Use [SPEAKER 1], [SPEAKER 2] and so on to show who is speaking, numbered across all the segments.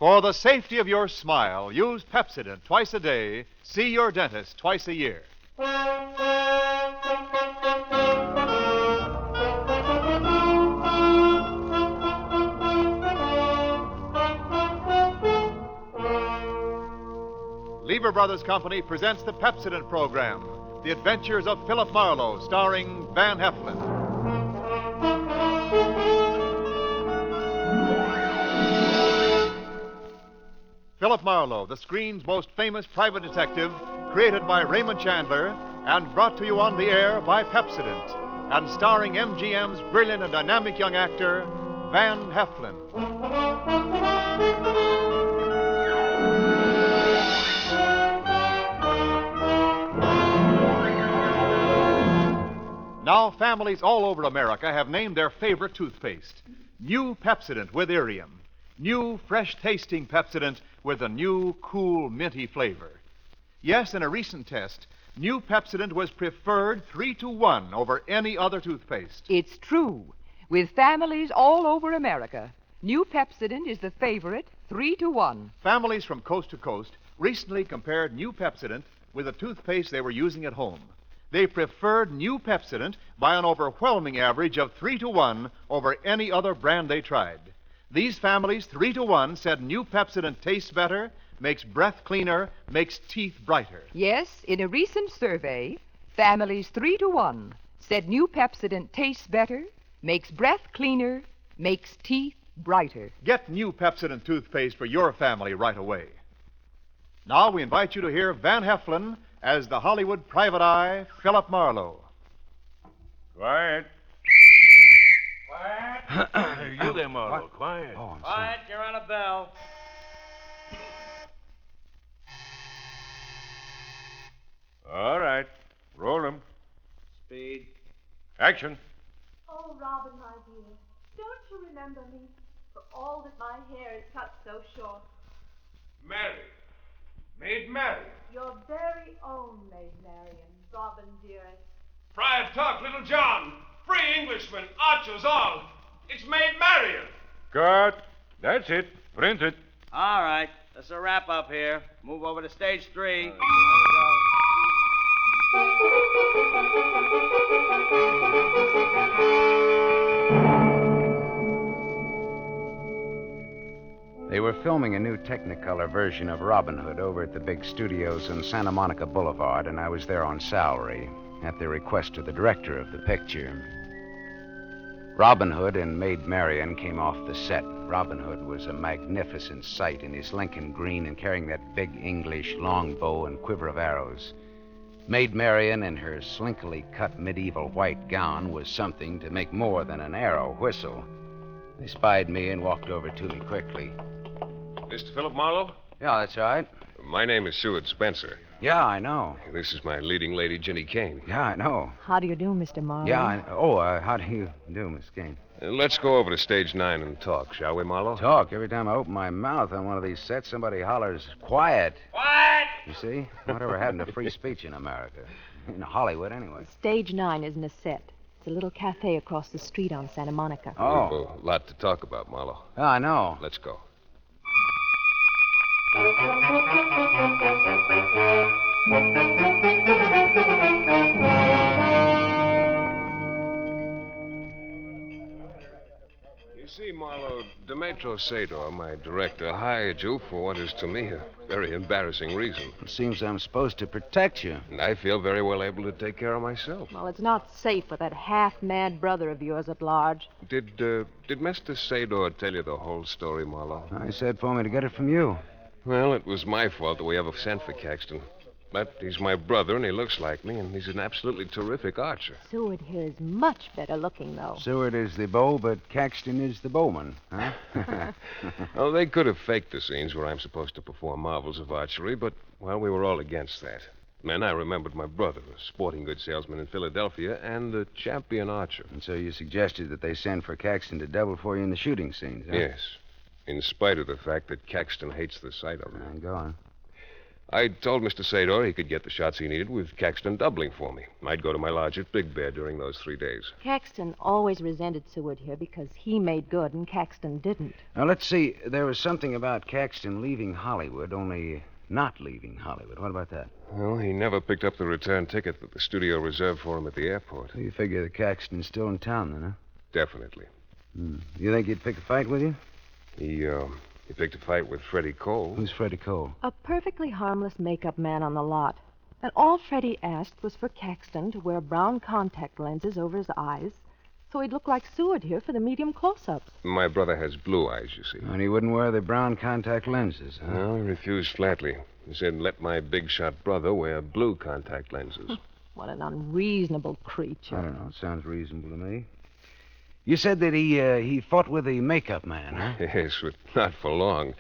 [SPEAKER 1] For the safety of your smile, use Pepsodent twice a day. See your dentist twice a year. Lever Brothers Company presents the Pepsodent program, The Adventures of Philip Marlowe, starring Van Heflin. Philip Marlowe, the screen's most famous private detective, created by Raymond Chandler and brought to you on the air by Pepsodent, and starring MGM's brilliant and dynamic young actor, Van Heflin. Now, families all over America have named their favorite toothpaste. New Pepsodent with Irium. New, fresh-tasting Pepsodent with a new, cool, minty flavor. Yes, in a recent test, new Pepsodent was preferred 3-to-1 over any other toothpaste.
[SPEAKER 2] It's true. With families all over America, new Pepsodent is the favorite 3-to-1.
[SPEAKER 1] Families from coast to coast recently compared new Pepsodent with the toothpaste they were using at home. They preferred new Pepsodent by an overwhelming average of 3-to-1 over any other brand they tried. These families, 3-to-1, said new Pepsodent tastes better, makes breath cleaner, makes teeth brighter.
[SPEAKER 2] Yes, in a recent survey, families 3-to-1 said new Pepsodent tastes better, makes breath cleaner, makes teeth brighter.
[SPEAKER 1] Get new Pepsodent toothpaste for your family right away. Now we invite you to hear Van Heflin as the Hollywood private eye, Philip Marlowe.
[SPEAKER 3] Quiet. Quiet. You there, Marlowe. Quiet.
[SPEAKER 4] Oh, quiet, you're on a bell.
[SPEAKER 3] All right. Roll 'em.
[SPEAKER 4] Speed.
[SPEAKER 3] Action.
[SPEAKER 5] Oh, Robin, my dear, don't you remember me? For all that my hair is cut so short.
[SPEAKER 3] Mary. Maid Mary.
[SPEAKER 5] Your very own Maid Marian, Robin, dearest.
[SPEAKER 3] Friar Tuck, Little John. Free Englishmen, archers all. It's Maid Marian. Cut. That's it. Print it.
[SPEAKER 4] All right, that's a wrap up here. Move over to stage 3.
[SPEAKER 6] They were filming a new Technicolor version of Robin Hood over at the big studios on Santa Monica Boulevard, and I was there on salary, at the request of the director of the picture. Robin Hood and Maid Marian came off the set. Robin Hood was a magnificent sight in his Lincoln green and carrying that big English long bow and quiver of arrows. Maid Marian, in her slinkily cut medieval white gown, was something to make more than an arrow whistle. They spied me and walked over to me quickly.
[SPEAKER 3] Mr. Philip Marlowe?
[SPEAKER 6] Yeah, that's right.
[SPEAKER 3] My name is Seward Spencer.
[SPEAKER 6] Yeah, I know.
[SPEAKER 3] This is my leading lady, Ginny Kane.
[SPEAKER 6] Yeah, I know.
[SPEAKER 7] How do you do, Mr. Marlowe?
[SPEAKER 6] Yeah, how do you do, Miss Kane?
[SPEAKER 3] Let's go over to stage 9 and talk, shall we, Marlowe?
[SPEAKER 6] Talk. Every time I open my mouth on one of these sets, somebody hollers, quiet.
[SPEAKER 4] Quiet!
[SPEAKER 6] You see? Whatever happened to free speech in America? In Hollywood, anyway.
[SPEAKER 7] Stage 9 isn't a set. It's a little cafe across the street on Santa Monica.
[SPEAKER 6] Oh.
[SPEAKER 3] We've a lot to talk about, Marlowe.
[SPEAKER 6] Yeah, I know.
[SPEAKER 3] Let's go. You see, Marlowe, Demetrio Sador, my director, hired you for what is to me a very embarrassing reason.
[SPEAKER 6] It seems I'm supposed to protect you.
[SPEAKER 3] And I feel very well able to take care of myself.
[SPEAKER 7] Well, it's not safe for that half-mad brother of yours at large.
[SPEAKER 3] Did Mr. Sador tell you the whole story, Marlowe?
[SPEAKER 6] I said for me to get it from you.
[SPEAKER 3] Well, it was my fault that we ever sent for Caxton. But he's my brother, and he looks like me, and he's an absolutely terrific archer.
[SPEAKER 7] Seward here is much better looking, though.
[SPEAKER 6] Seward is the bow, but Caxton is the bowman, huh?
[SPEAKER 3] Well, they could have faked the scenes where I'm supposed to perform marvels of archery, but, well, we were all against that. Then I remembered my brother, a sporting goods salesman in Philadelphia, and a champion archer.
[SPEAKER 6] And so you suggested that they send for Caxton to double for you in the shooting scenes, huh?
[SPEAKER 3] Yes, in spite of the fact that Caxton hates the sight of me.
[SPEAKER 6] Go on.
[SPEAKER 3] I told Mr. Sador he could get the shots he needed with Caxton doubling for me. I'd go to my lodge at Big Bear during those 3 days.
[SPEAKER 7] Caxton always resented Seward here because he made good and Caxton didn't.
[SPEAKER 6] Now, let's see. There was something about Caxton leaving Hollywood, only not leaving Hollywood. What about that?
[SPEAKER 3] Well, he never picked up the return ticket that the studio reserved for him at the airport.
[SPEAKER 6] So you figure that Caxton's still in town, then, huh?
[SPEAKER 3] Definitely.
[SPEAKER 6] You think he'd pick a fight with you?
[SPEAKER 3] He picked a fight with Freddie Cole.
[SPEAKER 6] Who's Freddie Cole?
[SPEAKER 7] A perfectly harmless makeup man on the lot. And all Freddie asked was for Caxton to wear brown contact lenses over his eyes so he'd look like Seward here for the medium close-ups.
[SPEAKER 3] My brother has blue eyes, you see.
[SPEAKER 6] And he wouldn't wear the brown contact lenses, huh?
[SPEAKER 3] Well, he refused flatly. He said, let my big-shot brother wear blue contact lenses.
[SPEAKER 7] What an unreasonable creature.
[SPEAKER 6] I don't know. It sounds reasonable to me. You said that he fought with the makeup man, huh?
[SPEAKER 3] Yes, but not for long.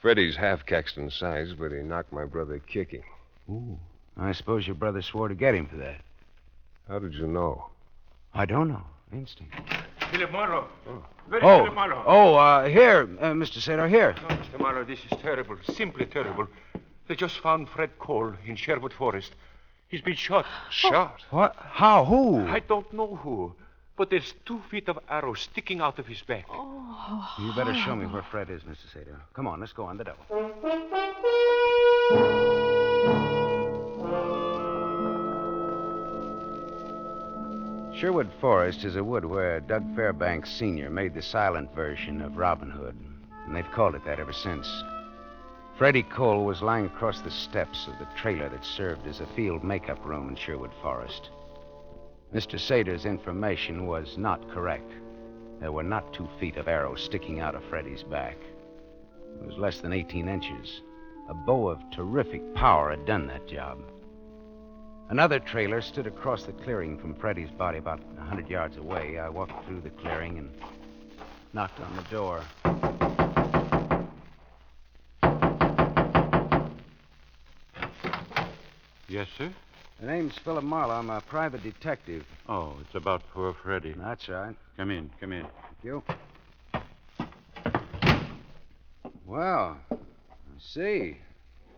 [SPEAKER 3] Freddie's half Caxton's size, but he knocked my brother kicking.
[SPEAKER 6] Ooh. I suppose your brother swore to get him for that.
[SPEAKER 3] How did you know?
[SPEAKER 6] I don't know. Instinct.
[SPEAKER 8] Philip Marlowe. Where is
[SPEAKER 6] Oh,
[SPEAKER 8] Philip Marlowe?
[SPEAKER 6] Here, Mr. Sador, here.
[SPEAKER 8] Oh, Mr. Marlowe, this is terrible. Simply terrible. They just found Fred Cole in Sherwood Forest. He's been shot.
[SPEAKER 3] Shot?
[SPEAKER 6] What? How? Who?
[SPEAKER 8] I don't know who, but there's 2 feet of arrows sticking out of his back.
[SPEAKER 6] You better show me where Fred is, Mr. Sador. Come on, let's go on the double. Sherwood Forest is a wood where Doug Fairbanks Sr. made the silent version of Robin Hood, and they've called it that ever since. Freddie Cole was lying across the steps of the trailer that served as a field makeup room in Sherwood Forest. Mr. Sador's information was not correct. There were not 2 feet of arrows sticking out of Freddie's back. It was less than 18 inches. A bow of terrific power had done that job. Another trailer stood across the clearing from Freddie's body about 100 yards away. I walked through the clearing and knocked on the door.
[SPEAKER 9] Yes, sir?
[SPEAKER 6] The name's Philip Marlowe. I'm a private detective.
[SPEAKER 9] Oh, it's about poor Freddie.
[SPEAKER 6] That's right.
[SPEAKER 9] Come in, come in.
[SPEAKER 6] Thank you. Well, I see.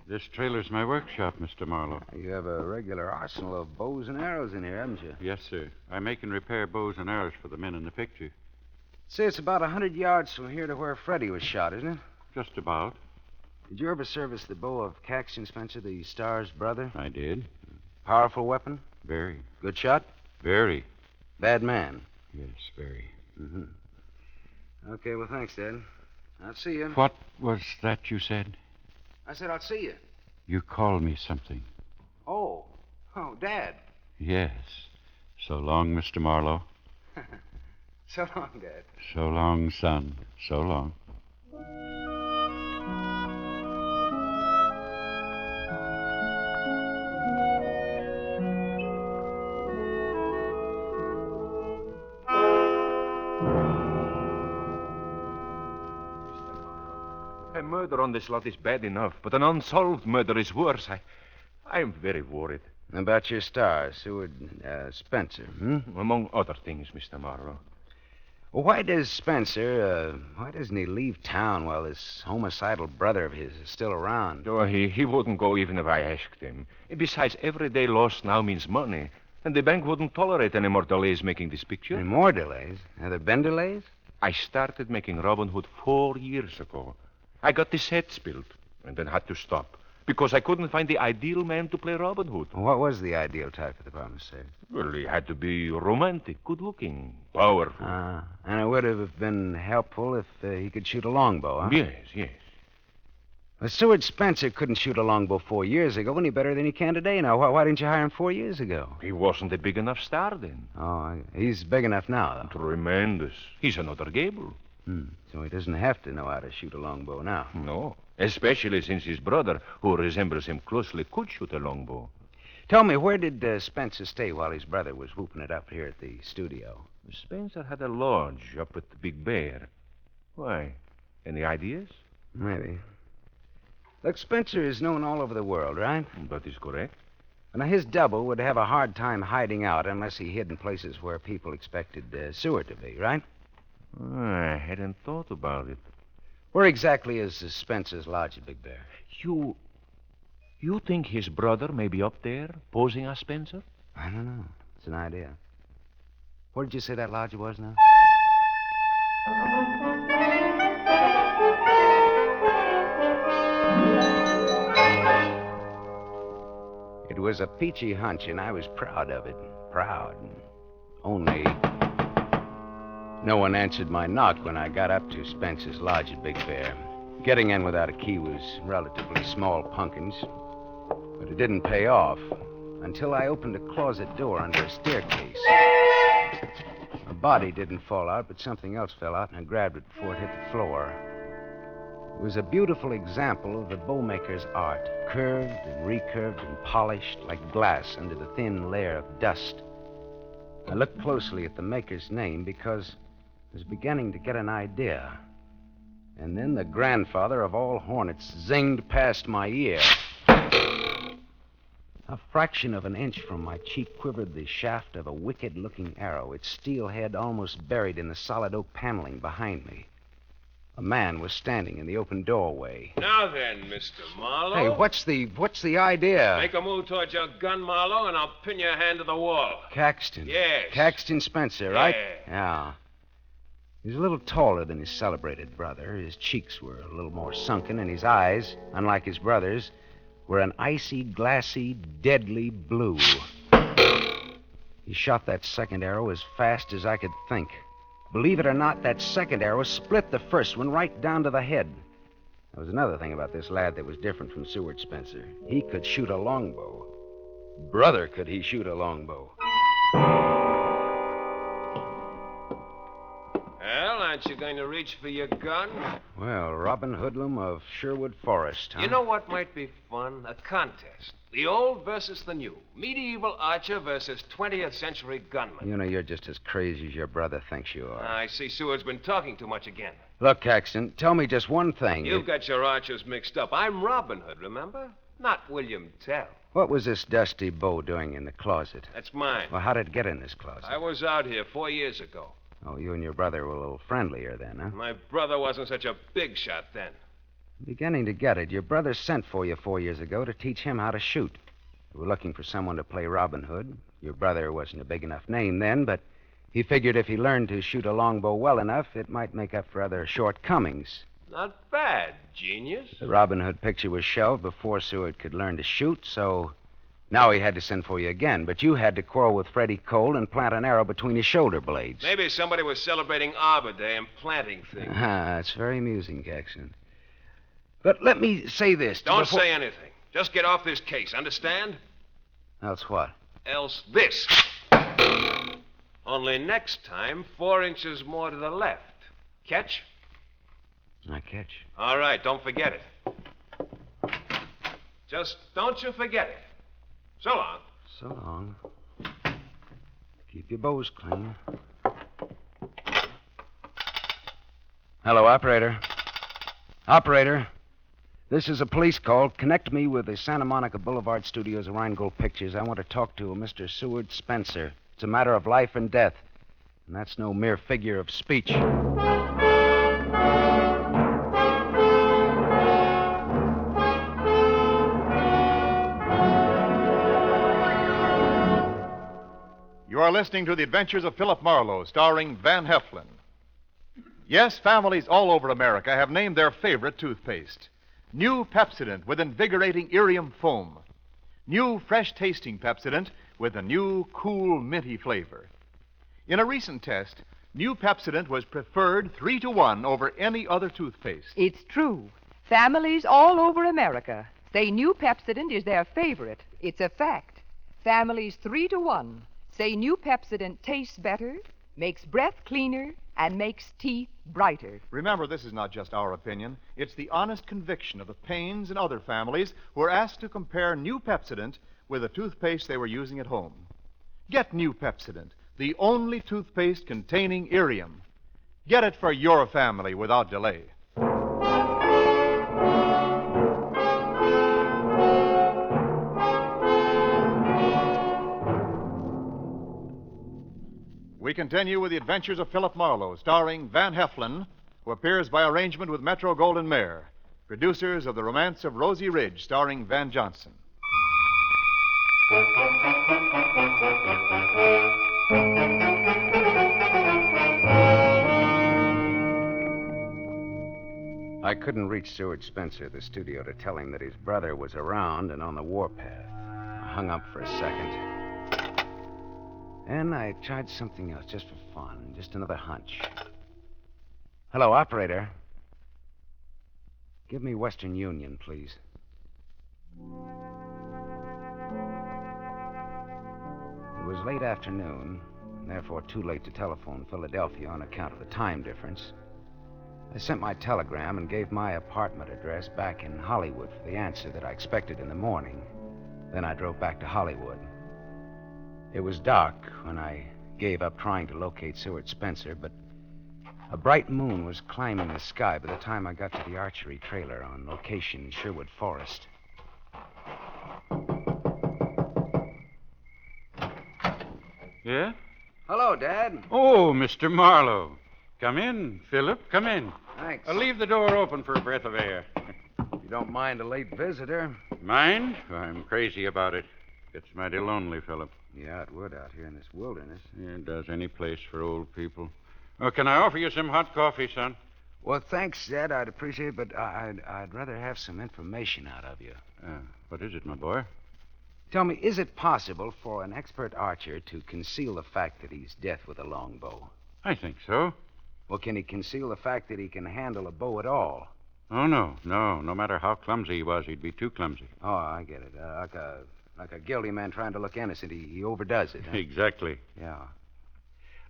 [SPEAKER 9] This trailer's my workshop, Mr. Marlowe.
[SPEAKER 6] You have a regular arsenal of bows and arrows in here, haven't you?
[SPEAKER 9] Yes, sir. I make and repair bows and arrows for the men in the picture.
[SPEAKER 6] See, it's about 100 yards from here to where Freddie was shot, isn't it?
[SPEAKER 9] Just about.
[SPEAKER 6] Did you ever service the bow of Caxton Spencer, the Star's brother?
[SPEAKER 9] I did.
[SPEAKER 6] Powerful weapon?
[SPEAKER 9] Very.
[SPEAKER 6] Good shot?
[SPEAKER 9] Very.
[SPEAKER 6] Bad man?
[SPEAKER 9] Yes, very.
[SPEAKER 6] Mm-hmm. Okay, well, thanks, Dad. I'll see you.
[SPEAKER 9] What was that you said?
[SPEAKER 6] I said I'll see you.
[SPEAKER 9] You called me something.
[SPEAKER 6] Oh, Dad.
[SPEAKER 9] Yes. So long, Mr. Marlowe.
[SPEAKER 6] So long, Dad.
[SPEAKER 9] So long, son. So long.
[SPEAKER 8] A murder on this lot is bad enough, but an unsolved murder is worse. I'm very worried.
[SPEAKER 6] About your star, Seward Spencer,
[SPEAKER 8] Among other things, Mr. Marlowe.
[SPEAKER 6] Well, why doesn't he leave town while this homicidal brother of his is still around?
[SPEAKER 8] Oh, he wouldn't go even if I asked him. Besides, every day lost now means money. And the bank wouldn't tolerate any more delays making this picture.
[SPEAKER 6] Any more delays? Have there been delays?
[SPEAKER 8] I started making Robin Hood 4 years ago. I got the sets built and then had to stop because I couldn't find the ideal man to play Robin Hood.
[SPEAKER 6] What was the ideal type for the part, Mr. Sador?
[SPEAKER 8] Well, he had to be romantic, good-looking, powerful.
[SPEAKER 6] And it would have been helpful if he could shoot a longbow, huh?
[SPEAKER 8] Yes.
[SPEAKER 6] Well, Seward Spencer couldn't shoot a longbow 4 years ago any better than he can today. Now, why didn't you hire him 4 years ago?
[SPEAKER 8] He wasn't a big enough star then.
[SPEAKER 6] Oh, he's big enough now, though.
[SPEAKER 8] Tremendous. He's another Gable.
[SPEAKER 6] So he doesn't have to know how to shoot a longbow now.
[SPEAKER 8] No, especially since his brother, who resembles him closely, could shoot a longbow.
[SPEAKER 6] Tell me, where did Spencer stay while his brother was whooping it up here at the studio?
[SPEAKER 8] Spencer had a lodge up at the Big Bear. Why? Any ideas?
[SPEAKER 6] Maybe. Look, Spencer is known all over the world, right?
[SPEAKER 8] That is correct.
[SPEAKER 6] Now, his double would have a hard time hiding out unless he hid in places where people expected Seward to be, right?
[SPEAKER 8] I hadn't thought about it.
[SPEAKER 6] Where exactly is Spencer's lodge at Big Bear?
[SPEAKER 8] You You think his brother may be up there posing as Spencer?
[SPEAKER 6] I don't know. It's an idea. What did you say that lodge was now? It was a peachy hunch, and I was proud of it. Proud. Only no one answered my knock when I got up to Spencer's lodge at Big Bear. Getting in without a key was relatively small punkins, but it didn't pay off until I opened a closet door under a staircase. A body didn't fall out, but something else fell out, and I grabbed it before it hit the floor. It was a beautiful example of the bowmaker's art, curved and recurved and polished like glass under the thin layer of dust. I looked closely at the maker's name because I was beginning to get an idea. And then the grandfather of all hornets zinged past my ear. A fraction of an inch from my cheek quivered the shaft of a wicked-looking arrow, its steel head almost buried in the solid oak paneling behind me. A man was standing in the open doorway.
[SPEAKER 3] Now then, Mr. Marlowe.
[SPEAKER 6] Hey, what's the idea?
[SPEAKER 3] Make a move towards your gun, Marlowe, and I'll pin your hand to the wall.
[SPEAKER 6] Caxton.
[SPEAKER 3] Yes.
[SPEAKER 6] Caxton Spencer, right?
[SPEAKER 3] Yeah.
[SPEAKER 6] He was a little taller than his celebrated brother. His cheeks were a little more sunken, and his eyes, unlike his brother's, were an icy, glassy, deadly blue. He shot that second arrow as fast as I could think. Believe it or not, that second arrow split the first one right down to the head. There was another thing about this lad that was different from Seward Spencer. He could shoot a longbow. Brother, could he shoot a longbow.
[SPEAKER 3] Well, aren't you going to reach for your gun?
[SPEAKER 6] Well, Robin Hoodlum of Sherwood Forest, huh?
[SPEAKER 3] You know what might be fun? A contest. The old versus the new. Medieval archer versus 20th century gunman.
[SPEAKER 6] You know, you're just as crazy as your brother thinks you are.
[SPEAKER 3] I see Seward's been talking too much again.
[SPEAKER 6] Look, Caxton, tell me just one thing.
[SPEAKER 3] You've got your archers mixed up. I'm Robin Hood, remember? Not William Tell.
[SPEAKER 6] What was this dusty bow doing in the closet?
[SPEAKER 3] That's mine.
[SPEAKER 6] Well, how did it get in this closet?
[SPEAKER 3] I was out here 4 years ago.
[SPEAKER 6] Oh, you and your brother were a little friendlier then, huh?
[SPEAKER 3] My brother wasn't such a big shot then.
[SPEAKER 6] Beginning to get it. Your brother sent for you 4 years ago to teach him how to shoot. You were looking for someone to play Robin Hood. Your brother wasn't a big enough name then, but he figured if he learned to shoot a longbow well enough, it might make up for other shortcomings.
[SPEAKER 3] Not bad, genius.
[SPEAKER 6] The Robin Hood picture was shelved before Seward could learn to shoot, so now he had to send for you again. But you had to quarrel with Freddie Cole and plant an arrow between his shoulder blades.
[SPEAKER 3] Maybe somebody was celebrating Arbor Day and planting things.
[SPEAKER 6] It's very amusing, Caxton. But let me say this.
[SPEAKER 3] Don't say anything. Just get off this case, understand?
[SPEAKER 6] Else what?
[SPEAKER 3] Else this. Only next time, 4 inches more to the left. Catch?
[SPEAKER 6] I catch.
[SPEAKER 3] All right, don't forget it. Just don't you forget it. So long.
[SPEAKER 6] So long. Keep your bows clean. Hello, operator. Operator. This is a police call. Connect me with the Santa Monica Boulevard studios of Rheingold Pictures. I want to talk to a Mr. Seward Spencer. It's a matter of life and death. And that's no mere figure of speech.
[SPEAKER 1] You are listening to The Adventures of Philip Marlowe, starring Van Heflin. Yes, families all over America have named their favorite toothpaste. New Pepsodent with invigorating Irium foam. New fresh-tasting Pepsodent with a new, cool, minty flavor. In a recent test, New Pepsodent was preferred 3-to-1 over any other toothpaste.
[SPEAKER 2] It's true. Families all over America say New Pepsodent is their favorite. It's a fact. Families 3-to-1 say New Pepsodent tastes better, makes breath cleaner, and makes teeth brighter.
[SPEAKER 1] Remember, this is not just our opinion. It's the honest conviction of the Paynes and other families who are asked to compare New Pepsodent with the toothpaste they were using at home. Get New Pepsodent, the only toothpaste containing Irium. Get it for your family without delay. We continue with The Adventures of Philip Marlowe, starring Van Heflin, who appears by arrangement with Metro-Goldwyn-Mayer. producers of The Romance of Rosie Ridge, starring Van Johnson.
[SPEAKER 6] I couldn't reach Seward Spencer at the studio to tell him that his brother was around and on the warpath. I hung up for a second. And I tried something else just for fun, just another hunch. Hello, operator. Give me Western Union, please. It was late afternoon, and therefore too late to telephone Philadelphia on account of the time difference. I sent my telegram and gave my apartment address back in Hollywood for the answer that I expected in the morning. Then I drove back to Hollywood. It was dark when I gave up trying to locate Seward Spencer, but a bright moon was climbing the sky by the time I got to the archery trailer on location in Sherwood Forest.
[SPEAKER 9] Yeah?
[SPEAKER 6] Hello, Dad.
[SPEAKER 9] Oh, Mr. Marlowe. Come in, Philip. Come in.
[SPEAKER 6] Thanks.
[SPEAKER 9] Leave the door open for a breath of air.
[SPEAKER 6] If you don't mind a late visitor.
[SPEAKER 9] Mind? I'm crazy about it. It's mighty lonely, Philip.
[SPEAKER 6] Yeah, it would out here in this wilderness.
[SPEAKER 9] Yeah, it does any place for old people. Oh, can I offer you some hot coffee, son?
[SPEAKER 6] Well, thanks, Dad. I'd appreciate it, but I'd rather have some information out of you.
[SPEAKER 9] What is it, my boy?
[SPEAKER 6] Tell me, is it possible for an expert archer to conceal the fact that he's deaf with a longbow?
[SPEAKER 9] I think so.
[SPEAKER 6] Well, can he conceal the fact that he can handle a bow at all?
[SPEAKER 9] Oh, no. No matter how clumsy he was, he'd be too clumsy.
[SPEAKER 6] Oh, I get it. Like a guilty man trying to look innocent. He overdoes it. Huh?
[SPEAKER 9] Exactly.
[SPEAKER 6] Yeah.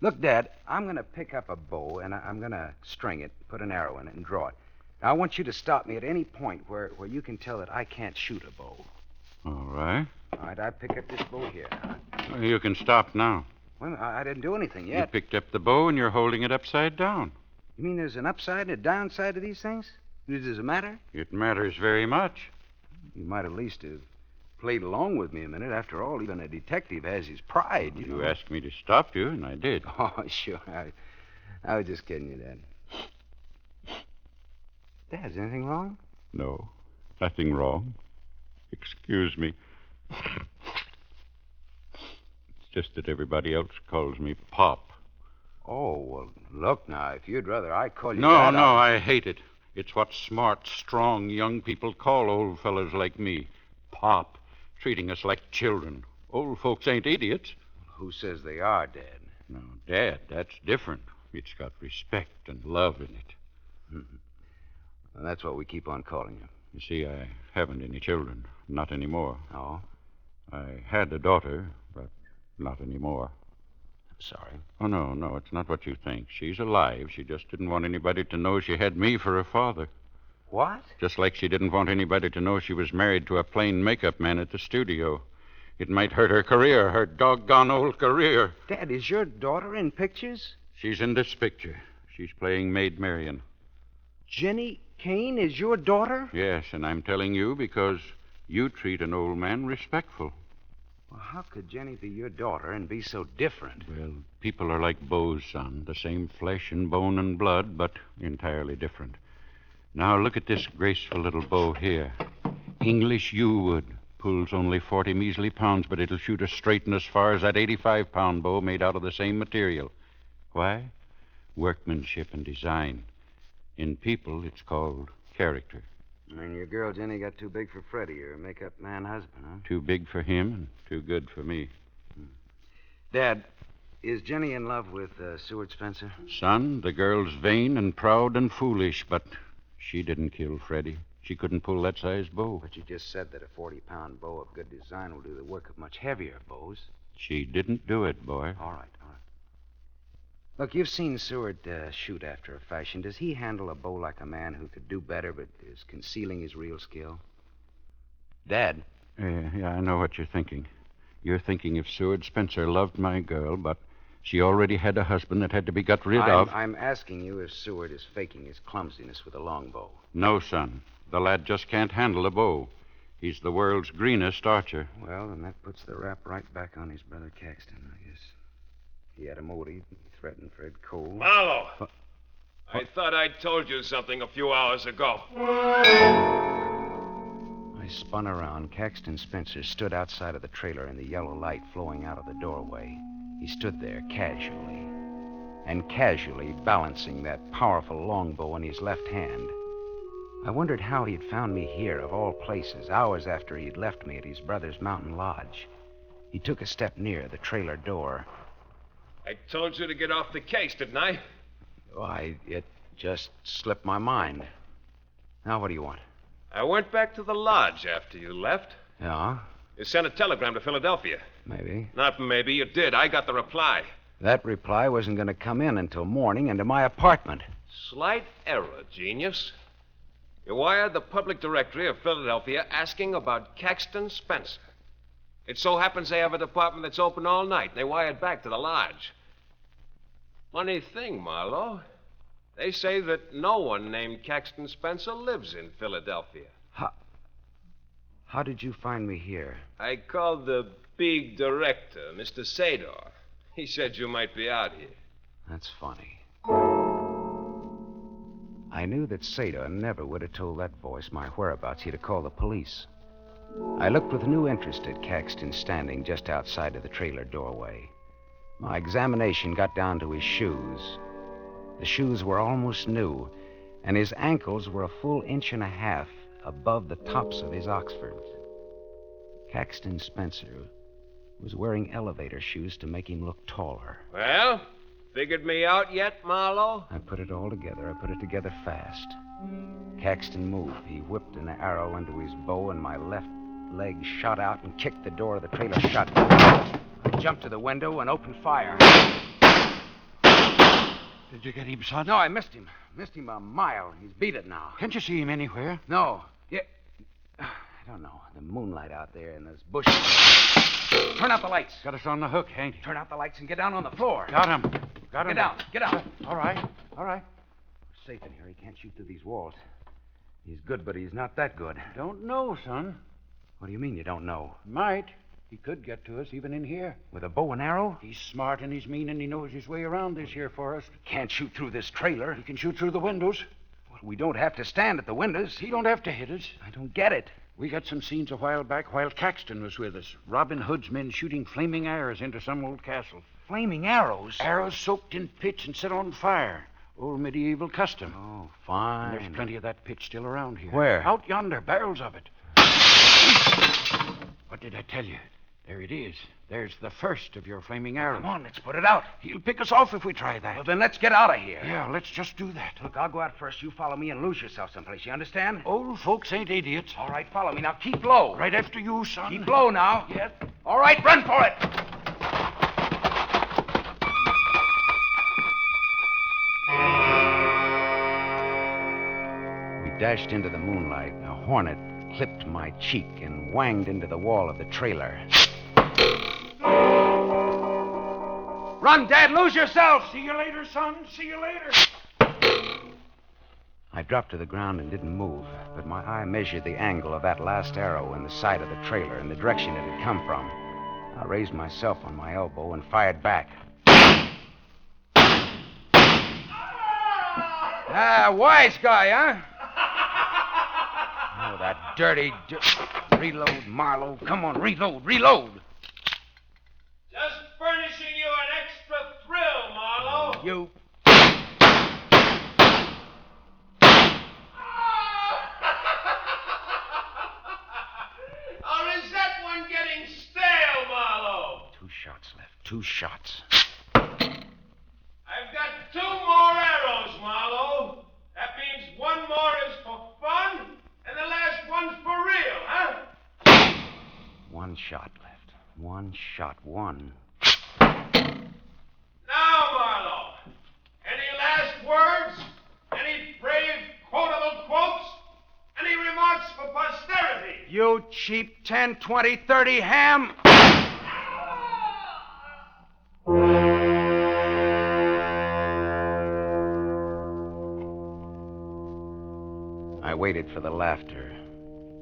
[SPEAKER 6] Look, Dad, I'm going to pick up a bow, and I'm going to string it, put an arrow in it, and draw it. Now, I want you to stop me at any point where you can tell that I can't shoot a bow.
[SPEAKER 9] All right.
[SPEAKER 6] All right, I pick up this bow here.
[SPEAKER 9] Well, you can stop now.
[SPEAKER 6] Well, I didn't do anything
[SPEAKER 9] You
[SPEAKER 6] yet.
[SPEAKER 9] picked up the bow and you're holding it upside down.
[SPEAKER 6] You mean there's an upside and a downside to these things? Does it matter?
[SPEAKER 9] It matters very much.
[SPEAKER 6] You might at least have played along with me a minute. After all, even a detective has his pride, you know.
[SPEAKER 9] You asked me to stop you, and I did.
[SPEAKER 6] Oh, sure. I was just kidding you, Dad. Dad, is anything wrong?
[SPEAKER 9] No, nothing wrong. Excuse me. It's just that everybody else calls me Pop.
[SPEAKER 6] Oh, well, look now, if you'd rather I call you
[SPEAKER 9] No,
[SPEAKER 6] that,
[SPEAKER 9] I hate it. It's what smart, strong young people call old fellas like me. Pop. Treating us like children. Old folks ain't idiots.
[SPEAKER 6] Who says they are, Dad?
[SPEAKER 9] No, Dad, that's different. It's got respect and love in it.
[SPEAKER 6] Well, that's what we keep on calling you.
[SPEAKER 9] You see, I haven't any children. Not anymore.
[SPEAKER 6] Oh?
[SPEAKER 9] I had a daughter, but not anymore.
[SPEAKER 6] I'm sorry.
[SPEAKER 9] Oh, no, it's not what you think. She's alive. She just didn't want anybody to know she had me for a father.
[SPEAKER 6] What?
[SPEAKER 9] Just like she didn't want anybody to know she was married to a plain makeup man at the studio. It might hurt her career, her doggone old career.
[SPEAKER 6] Dad, is your daughter in pictures?
[SPEAKER 9] She's in this picture. She's playing Maid Marian.
[SPEAKER 6] Jenny Kane is your daughter?
[SPEAKER 9] Yes, and I'm telling you because you treat an old man respectful.
[SPEAKER 6] Well, how could Jenny be your daughter and be so different?
[SPEAKER 9] Well, people are like bows, son. The same flesh and bone and blood, but entirely different. Now, look at this graceful little bow here. English yew wood. Pulls only 40 measly pounds, but it'll shoot as straight and as far as that 85-pound bow made out of the same material. Why? Workmanship and design. In people, it's called character.
[SPEAKER 6] And your girl Jenny got too big for Freddie, your makeup man husband, huh?
[SPEAKER 9] Too big for him and too good for me.
[SPEAKER 6] Dad, is Jenny in love with Seward Spencer?
[SPEAKER 9] Son, the girl's vain and proud and foolish, but she didn't kill Freddie. She couldn't pull that size bow.
[SPEAKER 6] But you just said that a 40-pound bow of good design will do the work of much heavier bows.
[SPEAKER 9] She didn't do it, boy.
[SPEAKER 6] All right. Look, you've seen Seward shoot after a fashion. Does he handle a bow like a man who could do better but is concealing his real skill? Dad?
[SPEAKER 9] Yeah, I know what you're thinking. You're thinking if Seward Spencer loved my girl, but she already had a husband that had to be got rid of.
[SPEAKER 6] I'm asking you if Seward is faking his clumsiness with a longbow.
[SPEAKER 9] No, son. The lad just can't handle a bow. He's the world's greenest archer.
[SPEAKER 6] Well, then that puts the rap right back on his brother Caxton, I guess. He had a motive. He threatened Fred Cole.
[SPEAKER 10] Marlowe!
[SPEAKER 3] I thought I told you something a few hours ago.
[SPEAKER 6] I spun around. Caxton Spencer stood outside of the trailer in the yellow light flowing out of the doorway. He stood there casually, and casually balancing that powerful longbow in his left hand. I wondered how he'd found me here, of all places, hours after he'd left me at his brother's mountain lodge. He took a step near the trailer door.
[SPEAKER 3] I told you to get off the case, didn't I?
[SPEAKER 6] Why, it just slipped my mind. Now, what do you want?
[SPEAKER 3] I went back to the lodge after you left.
[SPEAKER 6] Yeah?
[SPEAKER 3] You sent a telegram to Philadelphia.
[SPEAKER 6] Maybe.
[SPEAKER 3] Not maybe, you did. I got the reply.
[SPEAKER 6] That reply wasn't going to come in until morning into my apartment.
[SPEAKER 3] Slight error, genius. You wired the public directory of Philadelphia asking about Caxton Spencer. It so happens they have a department that's open all night, and they wired back to the lodge. Funny thing, Marlowe. They say that no one named Caxton Spencer lives in Philadelphia.
[SPEAKER 6] How did you find me here?
[SPEAKER 3] I called the big director, Mr. Sador. He said you might be out here.
[SPEAKER 6] That's funny. I knew that Sador never would have told that voice my whereabouts. He'd have called the police. I looked with new interest at Caxton standing just outside of the trailer doorway. My examination got down to his shoes. The shoes were almost new, and his ankles were a full inch and a half above the tops of his Oxfords. Caxton Spencer was wearing elevator shoes to make him look taller.
[SPEAKER 3] Well, figured me out yet, Marlowe?
[SPEAKER 6] I put it all together. I put it together fast. Caxton moved. He whipped an arrow into his bow, and my left leg shot out and kicked the door of the trailer shut. I jumped to the window and opened fire.
[SPEAKER 9] Did you get him, son?
[SPEAKER 6] No, I missed him. Missed him a mile. He's beat it now.
[SPEAKER 9] Can't you see him anywhere?
[SPEAKER 6] No. Yeah. I don't know. The moonlight out there in those bushes. Turn out the lights.
[SPEAKER 9] Got us on the hook, ain't he?
[SPEAKER 6] Turn out the lights and get down on the floor.
[SPEAKER 9] Got him. Got him.
[SPEAKER 6] Get down. Get down.
[SPEAKER 9] All right. All right.
[SPEAKER 6] We're safe in here. He can't shoot through these walls. He's good, but he's not that good.
[SPEAKER 9] Don't know, son.
[SPEAKER 6] What do you mean you don't know?
[SPEAKER 9] Might. He could get to us even in here.
[SPEAKER 6] With a bow and arrow?
[SPEAKER 9] He's smart and he's mean and he knows his way around this here forest.
[SPEAKER 6] Can't shoot through this trailer.
[SPEAKER 9] He can shoot through the windows.
[SPEAKER 6] Well, we don't have to stand at the windows.
[SPEAKER 9] He don't have to hit us.
[SPEAKER 6] I don't get it.
[SPEAKER 9] We got some scenes a while back while Caxton was with us. Robin Hood's men shooting flaming arrows into some old castle.
[SPEAKER 6] Flaming arrows?
[SPEAKER 9] Arrows soaked in pitch and set on fire. Old medieval custom.
[SPEAKER 6] Oh, fine.
[SPEAKER 9] There's plenty of that pitch still around here.
[SPEAKER 6] Where?
[SPEAKER 9] Out yonder, barrels of it. What did I tell you? There it is. There's the first of your flaming arrows.
[SPEAKER 6] Come on, let's put it out.
[SPEAKER 9] He'll pick us off if we try that.
[SPEAKER 6] Well, then let's get out of here.
[SPEAKER 9] Yeah, let's just do that.
[SPEAKER 6] Look, I'll go out first. You follow me and lose yourself someplace. You understand?
[SPEAKER 9] Old folks ain't idiots.
[SPEAKER 6] All right, follow me. Now keep low.
[SPEAKER 9] Right after you, son.
[SPEAKER 6] Keep low now.
[SPEAKER 9] Yeah.
[SPEAKER 6] All right, run for it. We dashed into the moonlight. A hornet clipped my cheek and wanged into the wall of the trailer. Run, Dad! Lose yourself!
[SPEAKER 9] See you later, son. See you later.
[SPEAKER 6] I dropped to the ground and didn't move, but my eye measured the angle of that last arrow in the side of the trailer and the direction it had come from. I raised myself on my elbow and fired back. Wise guy, huh? Oh, that dirty... Reload, Marlowe. Come on, reload.
[SPEAKER 3] Just furnishing you an extra thrill, Marlowe.
[SPEAKER 6] You...
[SPEAKER 3] Or is that one getting stale, Marlowe?
[SPEAKER 6] 2 shots left. 2 shots.
[SPEAKER 3] I've got 2 more arrows, Marlowe. That means 1 more is for fun, and the last one's for real, huh?
[SPEAKER 6] 1 shot left. 1 shot. 1.
[SPEAKER 3] Now, Marlowe, any last words? Any brave, quotable quotes? Any remarks for posterity?
[SPEAKER 6] You cheap 10, 20, 30 ham! I waited for the laughter.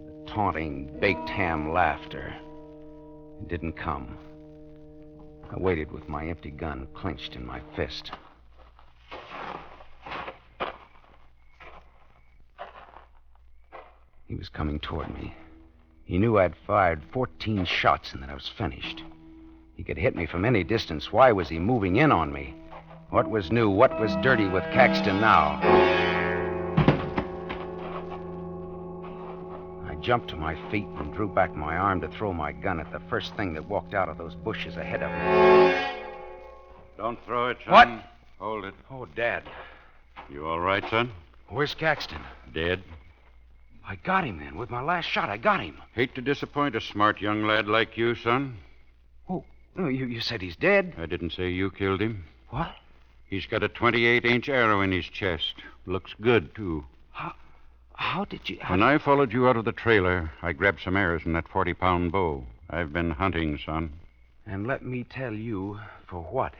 [SPEAKER 6] The taunting, baked ham laughter. It didn't come. I waited with my empty gun clenched in my fist. He was coming toward me. He knew I'd fired 14 shots and that I was finished. He could hit me from any distance. Why was he moving in on me? What was new? What was dirty with Caxton now? I jumped to my feet and drew back my arm to throw my gun at the first thing that walked out of those bushes ahead of me.
[SPEAKER 9] Don't throw it, son.
[SPEAKER 6] What?
[SPEAKER 9] Hold it.
[SPEAKER 6] Oh, Dad.
[SPEAKER 9] You all right, son?
[SPEAKER 6] Where's Caxton?
[SPEAKER 9] Dead.
[SPEAKER 6] I got him, then. With my last shot, I got him.
[SPEAKER 9] Hate to disappoint a smart young lad like you, son.
[SPEAKER 6] Oh, no, you said he's dead?
[SPEAKER 9] I didn't say you killed him.
[SPEAKER 6] What?
[SPEAKER 9] He's got a 28-inch arrow in his chest. Looks good, too.
[SPEAKER 6] How did you...
[SPEAKER 9] When I followed you out of the trailer, I grabbed some arrows in that 40-pound bow. I've been hunting, son.
[SPEAKER 6] And let me tell you, for what?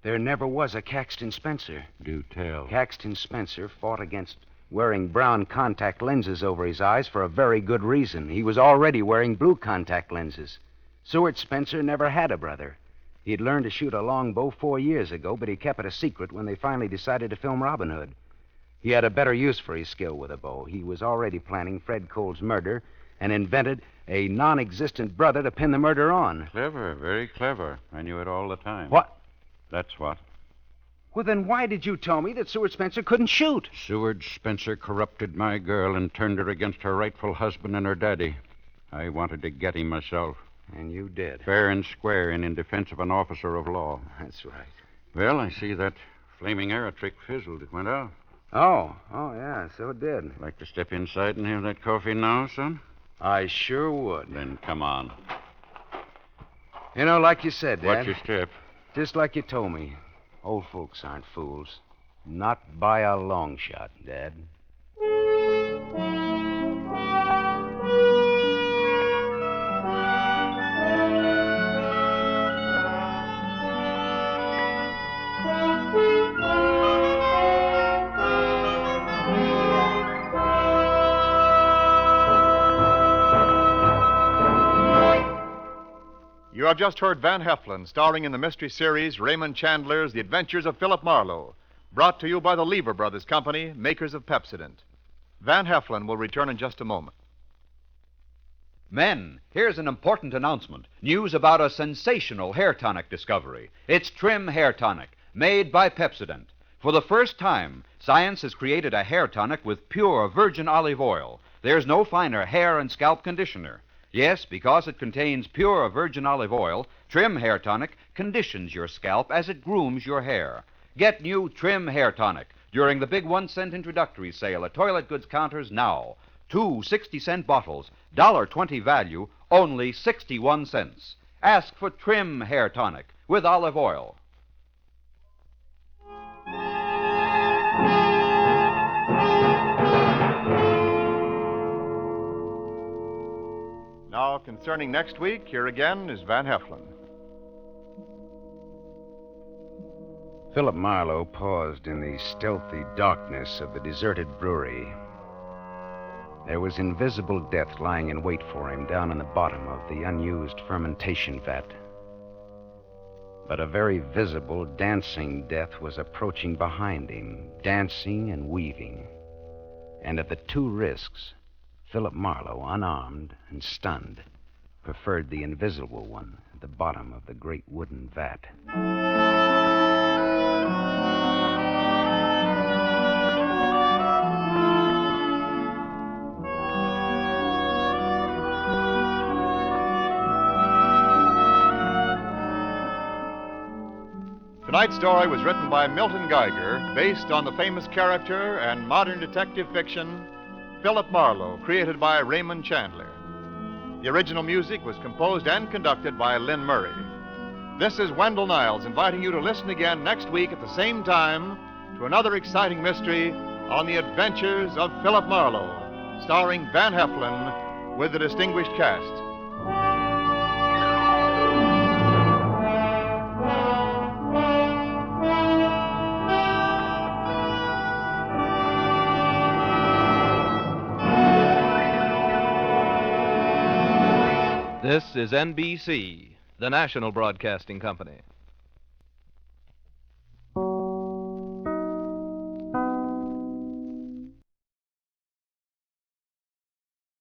[SPEAKER 6] There never was a Caxton Spencer.
[SPEAKER 9] Do tell.
[SPEAKER 6] Caxton Spencer fought against wearing brown contact lenses over his eyes for a very good reason. He was already wearing blue contact lenses. Seward Spencer never had a brother. He'd learned to shoot a longbow 4 years ago, but he kept it a secret when they finally decided to film Robin Hood. He had a better use for his skill with a bow. He was already planning Fred Cole's murder and invented a non-existent brother to pin the murder on.
[SPEAKER 9] Clever, very clever. I knew it all the time.
[SPEAKER 6] What?
[SPEAKER 9] That's what.
[SPEAKER 6] Well, then why did you tell me that Seward Spencer couldn't shoot?
[SPEAKER 9] Seward Spencer corrupted my girl and turned her against her rightful husband and her daddy. I wanted to get him myself.
[SPEAKER 6] And you did.
[SPEAKER 9] Fair and square and in defense of an officer of law.
[SPEAKER 6] That's right.
[SPEAKER 9] Well, I see that flaming arrow trick fizzled. It went off.
[SPEAKER 6] Oh, yeah, so it did.
[SPEAKER 9] Like to step inside and have that coffee now, son?
[SPEAKER 6] I sure would.
[SPEAKER 9] Then come on.
[SPEAKER 6] You know, like you said, Dad.
[SPEAKER 9] Watch your step.
[SPEAKER 6] Just like you told me. Old folks aren't fools. Not by a long shot, Dad.
[SPEAKER 1] You have just heard Van Heflin, starring in the mystery series Raymond Chandler's The Adventures of Philip Marlowe, brought to you by the Lever Brothers Company, makers of Pepsodent. Van Heflin will return in just a moment.
[SPEAKER 10] Men, here's an important announcement. News about a sensational hair tonic discovery. It's Trim Hair Tonic, made by Pepsodent. For the first time, science has created a hair tonic with pure virgin olive oil. There's no finer hair and scalp conditioner. Yes, because it contains pure virgin olive oil, Trim Hair Tonic conditions your scalp as it grooms your hair. Get new Trim Hair Tonic during the big 1-cent introductory sale at toilet goods counters now. 2 60-cent bottles, $1.20 value, only 61 cents. Ask for Trim Hair Tonic with olive oil.
[SPEAKER 1] Now, concerning next week, here again is Van Heflin.
[SPEAKER 6] Philip Marlowe paused in the stealthy darkness of the deserted brewery. There was invisible death lying in wait for him down in the bottom of the unused fermentation vat. But a very visible, dancing death was approaching behind him, dancing and weaving. And at the 2 risks, Philip Marlowe, unarmed and stunned, preferred the invisible one at the bottom of the great wooden vat.
[SPEAKER 1] Tonight's story was written by Milton Geiger, based on the famous character and modern detective fiction, Philip Marlowe, created by Raymond Chandler. The original music was composed and conducted by Lynn Murray. This is Wendell Niles inviting you to listen again next week at the same time to another exciting mystery on the adventures of Philip Marlowe, starring Van Heflin with the distinguished cast.
[SPEAKER 11] This is NBC, the national broadcasting company.